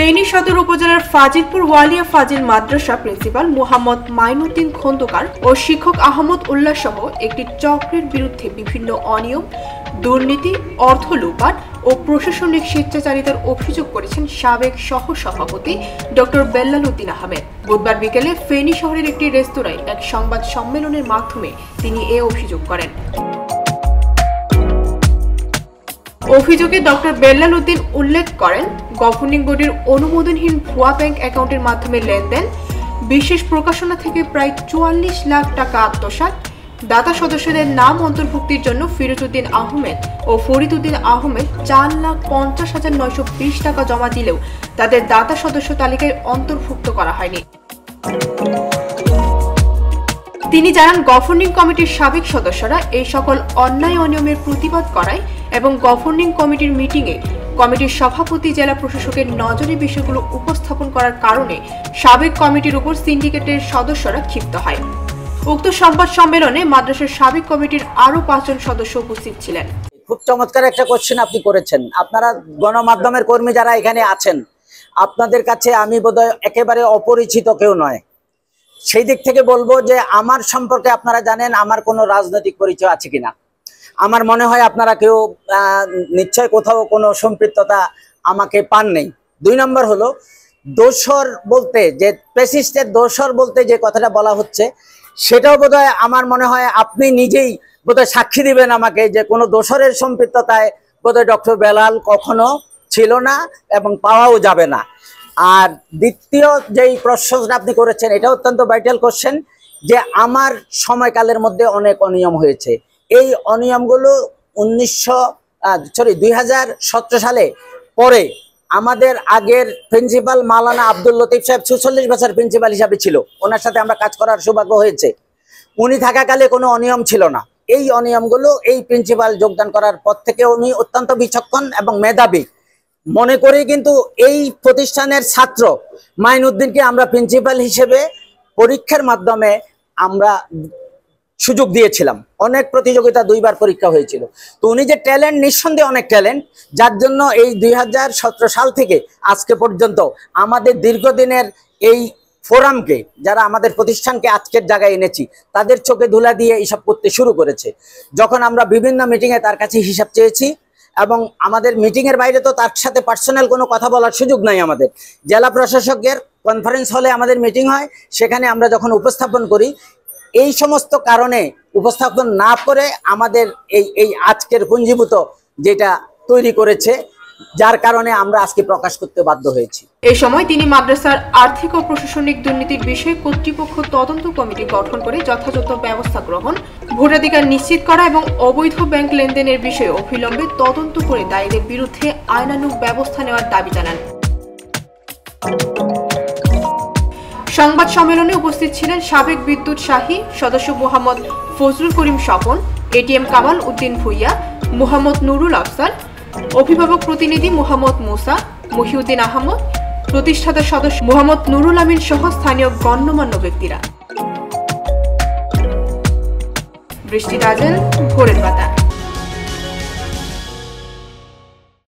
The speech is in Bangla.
ফেনী সদর উপজেলার ফাজিলপুর ওয়ালিয়া ফাজিল মাদ্রাসা প্রিন্সিপাল মোহাম্মদ মাইনুদ্দিন খন্দকার ও শিক্ষক আহমদ উল্লাহ সহ একটি চক্রের বিরুদ্ধে বিভিন্ন অনিয়ম, দুর্নীতি, অর্থ লুটপাট ও প্রশাসনিক স্বেচ্ছাচারিতার অভিযোগ করেছেন সাবেক সহ-সভাপতি ডক্টর বেল্লাল উদ্দিন আহমেদ। বুধবার বিকেলে ফেনী শহরের একটি রেস্তোরাঁয় এক সংবাদ সম্মেলনের মাধ্যমে তিনি এ অভিযোগ করেন। অভিযোগে ডক্টর বেল্লাল উদ্দিন উল্লেখ করেন, গভর্নিং বডির অনুমোদনহীন ভুয়া ব্যাংক অ্যাকাউন্টের মাধ্যমে লেনদেন, বিশেষ প্রকাশনা থেকে প্রায় ৪৪ লাখ টাকা আত্মসাৎ, দাতা সদস্যদের নাম অন্তর্ভুক্তির জন্য ফিরোজউদ্দিন আহমেদ ও ফরিদউদ্দিন আহমেদ ৪,৫০,৯২০ টাকা জমা দিলেও তাদের দাতা সদস্য তালিকায় অন্তর্ভুক্ত করা হয়নি। তিনি জানান, গভর্নিং কমিটির সাবেক সদস্যরা এই সকল অন্যায় অনিয়মের প্রতিবাদ করায় এবং গভর্নিং কমিটির মিটিংয়ে কমিটির সভাপতি জেলা প্রশাসকের নজরে বিষয়গুলো উপস্থাপন করার কারণে সাবেক কমিটির উপর সিন্ডিকেটের সদস্যরা ক্ষিপ্ত হয়। উক্ত সংবাদ সম্মেলনে মাদ্রাসার সাবেক কমিটির আরো ৫ জন সদস্য উপস্থিত ছিলেন। খুব চমৎকার একটা কোশ্চেন আপনি করেছেন। আপনারা গণমাধ্যমের কর্মী যারা এখানে আছেন, আপনাদের কাছে আমি বোধহয় একেবারে অপরিচিত কেউ নয়। সেই দিক থেকে বলবো যে আমার সম্পর্কে আপনারা জানেন আমার কোনো রাজনৈতিক পরিচয় আছে কিনা। আমার মনে হয় আপনারা কেউ নিশ্চয় কোথাও কোনো সম্পৃক্ততা আমাকে পান নেই। ২ নম্বর হলো দোসর বলতে, যে পেসিস্টের দোসর বলতে যে কথাটা বলা হচ্ছে, সেটাও বোধহয় আমার মনে হয় আপনি নিজেই বোধহয় সাক্ষী দিবেন আমাকে যে কোনো দোসরের সম্পৃক্ততায় বোধহয় ডক্টর বেলাল কখনো ছিল না এবং পাওয়াও যাবে না। আর দ্বিতীয় যেই প্রশ্নটা আপনি করেছেন, এটা অত্যন্ত ভাইটাল কোশ্চেন, যে আমার সময়কালের মধ্যে অনেক অনিয়ম হয়েছে। এই অনিয়মগুলো 2017 সালে পরে আমাদের আগের প্রিন্সিপাল মাওলানা আব্দুল লতিফ সাহেব ৪৬ বছর প্রিন্সিপাল হিসাবে ছিল, ওনার সাথে আমরা কাজ করার সৌভাগ্য হয়েছে। উনি থাকাকালে কোনো অনিয়ম ছিল না। এই অনিয়মগুলো এই প্রিন্সিপাল যোগদান করার পর থেকে উনি অত্যন্ত বিচক্ষণ এবং মেধাবী মনে করি কিন্তু এই প্রতিষ্ঠানের ছাত্র মাইনুদ্দিনকে আমরা প্রিন্সিপাল হিসেবে পরীক্ষার মাধ্যমে আমরা সুযোগ দিয়েছিলাম। অনেক প্রতিযোগিতা, 2 বার পরীক্ষা হয়েছিল। তো উনি যে ট্যালেন্ট, নিঃসন্দেহে অনেক ট্যালেন্ট, যার জন্য এই 2017 সাল থেকে আজকে পর্যন্ত আমাদের দীর্ঘদিনের এই ফোরামকে, যারা আমাদের প্রতিষ্ঠানকে আজকের জায়গায় এনেছি, তাদের চোখে ধুলা দিয়ে এইসব করতে শুরু করেছে। যখন আমরা বিভিন্ন মিটিংয়ে তার কাছে হিসাব চেয়েছি, এবং আমাদের মিটিংয়ের বাইরে তো তার সাথে পার্সোনাল কোনো কথা বলার সুযোগ নাই। আমাদের জেলা প্রশাসকের কনফারেন্স হলে আমাদের মিটিং হয়, সেখানে আমরা যখন উপস্থাপন করি, এই সমস্ত কারণে উপস্থাপন না করে আমাদের এই আজকের পুঞ্জীভূত যেটা তৈরি করেছে, যার কারণে আমরা আজকে প্রকাশ করতে বাধ্য হয়েছি। এই সময় তিনি মাদ্রাসার আর্থিক ও প্রশাসনিক দুর্নীতির বিষয়ে কর্তৃপক্ষ তদন্ত কমিটি গঠন করে যথাযথ ব্যবস্থা গ্রহণ, ভোটাধিকার নিশ্চিত করা এবং অবৈধ ব্যাংক লেনদেনের বিষয়ে অবিলম্বে তদন্ত করে দায়ীদের বিরুদ্ধে আইনানুগ ব্যবস্থা নেওয়ার দাবি জানান। সংবাদ সম্মেলনে উপস্থিত ছিলেন সাবেক বিদ্যুৎ শাহী সদস্য মোহাম্মদ ফজলুল করিম স্বপন, এটিএম কামাল উদ্দিন ভুইয়া, মোহাম্মদ নুরুল আফসার, অভিভাবক প্রতিনিধি মোহাম্মদ মুসা, মহিউদ্দিন আহমদ, প্রতিষ্ঠাতা সদস্য মোহাম্মদ নুরুল আমিন সহ স্থানীয় গণ্যমান্য ব্যক্তিরা। বৃষ্টি রাজেল, ভোরের পাতা।